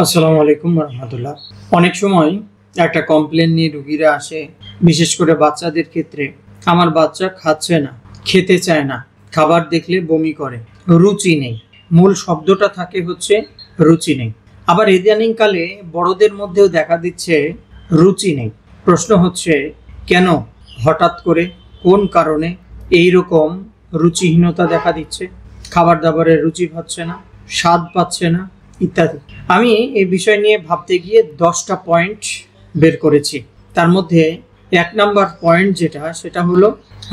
আসসালামু আলাইকুম রহমতুল্লাহ। অনেক সময় একটা কমপ্লেন নিয়ে রুগীরা আসে, বিশেষ করে বাচ্চাদের ক্ষেত্রে। আমার বাচ্চা খাচ্ছে না, খেতে চায় না, খাবার দেখলে বমি করে, রুচি নেই। মূল শব্দটা থাকে হচ্ছে রুচি নেই। আবার ইদানিংকালে বড়দের মধ্যেও দেখা দিচ্ছে রুচি নেই। প্রশ্ন হচ্ছে কেন, হঠাৎ করে, কোন কারণে এই রকম রুচিহীনতা দেখা দিচ্ছে? খাবার দাবারের রুচি পাচ্ছে না, স্বাদ পাচ্ছে না, ইত্যাদি। আমি এই বিষয় নিয়ে ভাবতে গিয়ে 10টা পয়েন্ট বের করেছি। তার মধ্যে 1 নাম্বার পয়েন্ট সেটা হলো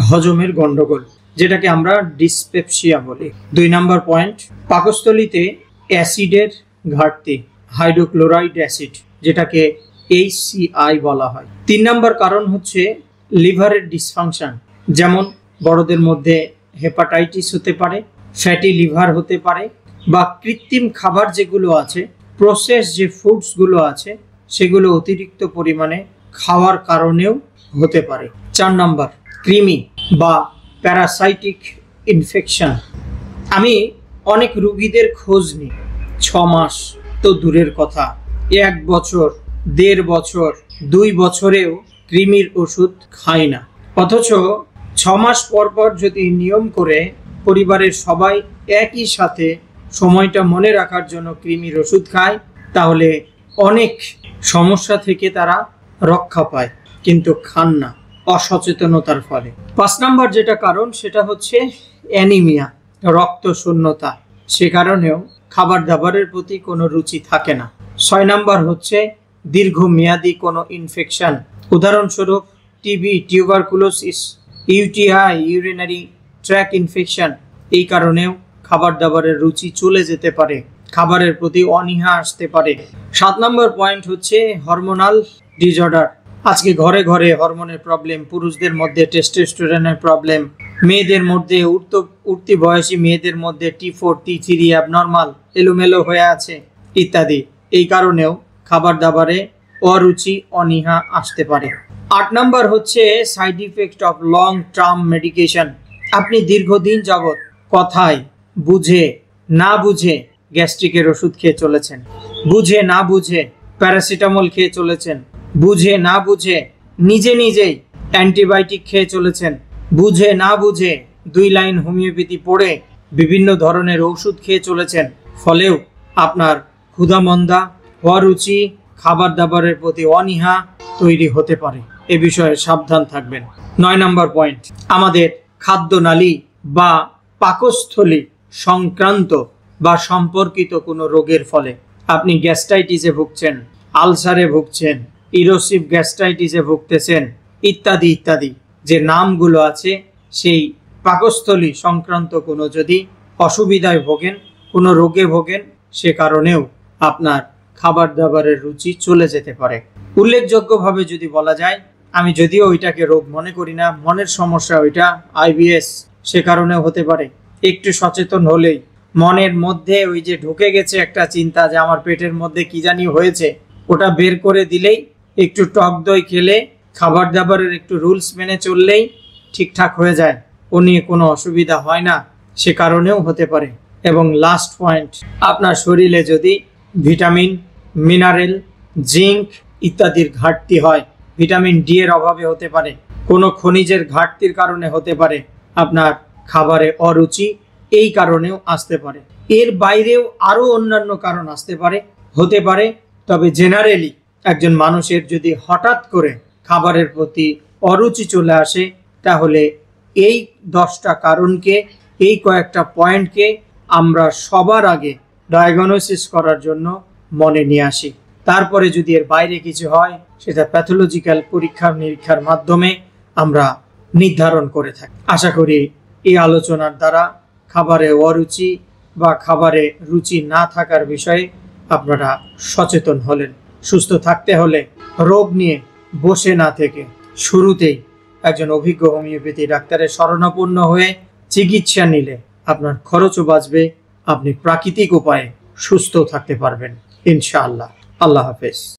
হজমের গন্ডগোল, যেটাকে আমরা ডিসপেপসিয়া বলি। 2 নাম্বার পয়েন্ট, পাকস্থলীতে অ্যাসিডের ঘাটতি, হাইড্রোক্লোরাইড অ্যাসিড, যেটাকে HCI বলা হয়। 3 নাম্বার কারণ হচ্ছে লিভারের ডিসফাংশন, যেমন বড়দের মধ্যে হেপাটাইটিস হতে পারে, ফ্যাটি লিভার হতে পারে, বা কৃত্রিম খাবার যেগুলো আছে, প্রসেস যে ফুডসগুলো আছে, সেগুলো অতিরিক্ত পরিমাণে খাওয়ার কারণেও হতে পারে। 4 নাম্বার, কৃমি বা প্যারাসাইটিক ইনফেকশন। আমি অনেক রুগীদের খোঁজ নিই, 6 মাস তো দূরের কথা, 1 বছর, 1.5 বছর, 2 বছরেও কৃমির ওষুধ খাই না। অথচ 6 মাস পর পর যদি নিয়ম করে পরিবারের সবাই একই সাথে সময়টা মনে রাখার জন্য কৃমির ওষুধ খায়, তাহলে অনেক সমস্যা থেকে তারা রক্ষা পায়, কিন্তু খান না অসচেতনতার ফলে। 5 নাম্বার যেটা কারণ সেটা হচ্ছে অ্যানিমিয়া, রক্ত শূন্যতা। সে কারণেও খাবার দাবারের প্রতি কোনো রুচি থাকে না। 6 নাম্বার হচ্ছে দীর্ঘমেয়াদী কোনো ইনফেকশন, উদাহরণস্বরূপ TB, tuberculosis, UTI, urinary track infection. এই কারণেও খাবার দাবারের রুচি চলে যেতে পারে, খাবারের প্রতি অনীহা আসতে পারে। 7 নম্বর পয়েন্ট হচ্ছে হরমোনাল ডিসঅর্ডার। আজকে ঘরে ঘরে হরমোনের প্রবলেম, পুরুষদের মধ্যে টেস্টোস্টেরনের প্রবলেম, মেয়েদের মধ্যে উঠতি বয়সী মেয়েদের মধ্যে T4, T3 অ্যাবনর্মাল, এলোমেলো হয়ে আছে, ইত্যাদি। এই কারণেও খাবার দাবারে অরুচি, অনীহা আসতে পারে। 8 নম্বর হচ্ছে side effect of long term medication. আপনি দীর্ঘদিন যাবৎ কথায় বুঝে না বুঝে গ্যাস্ট্রিকের ওষুধ খেয়ে চলেছেন, বুঝে না বুঝে প্যারাসিটামল খেয়ে চলেছেন, বুঝে না বুঝে নিজেই অ্যান্টিবায়োটিক খেয়ে চলেছেন, বুঝে না বুঝে 2 লাইন হোমিওপ্যাথি পড়ে বিভিন্ন ধরনের ওষুধ খেয়ে চলেছেন। ফলেও আপনার ক্ষুধামন্দা, অরুচি, খাবার দাবারের প্রতি অনীহা তৈরি হতে পারে। এ বিষয়ে সাবধান থাকবেন। 9 নম্বর পয়েন্ট, আমাদের খাদ্যনালী বা পাকস্থলী সংক্রান্ত বা সম্পর্কিত কোনো রোগের ফলে আপনি গ্যাস্ট্রাইটিসে ভুগছেন, আলসারে ভুগছেন, ইরোসিভ গ্যাস্ট্রাইটিসে ভুগতেছেন, ইত্যাদি ইত্যাদি যে নামগুলো আছে, সেই পাকস্থলী সংক্রান্ত কোনো যদি অসুবিধায় ভোগেন, কোনো রোগে ভোগেন, সে কারণেও আপনার খাবার দাবারের রুচি চলে যেতে পারে। উল্লেখযোগ্যভাবে যদি বলা যায়, আমি যদিও ওইটাকে রোগ মনে করি না, মনের সমস্যা ওইটা, IBS, সে কারণেও হতে পারে। একটু সচেতন হলেই, মনের মধ্যে ওই যে ঢুকে গেছে একটা চিন্তা যে আমার পেটের মধ্যে কি জানি হয়েছে, ওটা বের করে দিলেই, একটু টক দই খেলে, খাবার দাবারের একটু রুলস মেনে চললেই ঠিকঠাক হয়ে যায়, ও নিয়ে কোনো অসুবিধা হয় না, সে কারণেও হতে পারে। এবং লাস্ট পয়েন্ট, আপনার শরীরে যদি ভিটামিন, মিনারেল, জিঙ্ক ইত্যাদির ঘাটতি হয়, ভিটামিন ডি এর অভাবে হতে পারে, কোনো খনিজের ঘাটতির কারণে হতে পারে, আপনার খাবারে অরুচি, এই কারণেও আসতে পারে। এর বাইরেও আরও অন্যান্য কারণ আসতে পারে, হতে পারে। তবে জেনারেলি একজন মানুষের যদি হঠাৎ করে খাবারের প্রতি অরুচি চলে আসে, তাহলে এই 10টা কারণকে, এই কয়েকটা পয়েন্টকে আমরা সবার আগে ডায়াগনোসিস করার জন্য মনে নিয়ে আসি। তারপরে যদি এর বাইরে কিছু হয়, সেটা প্যাথোলজিক্যাল পরীক্ষা নিরীক্ষার মাধ্যমে আমরা নির্ধারণ করে থাকি। আশা করি এই আলোচনার দ্বারা খাবারে অরুচি বা খাবারে রুচি না থাকার বিষয়ে আপনারা সচেতন হলেন। সুস্থ থাকতে হলে রোগ নিয়ে বসে না থেকে শুরুতেই একজন অভিজ্ঞ হোমিওপ্যাথি ডাক্তারের শরণাপন্ন হয়ে চিকিৎসা নিলে আপনার খরচও বাঁচবে, আপনি প্রাকৃতিক উপায়ে সুস্থ থাকতে পারবেন ইনশাআল্লাহ। আল্লাহ হাফেজ।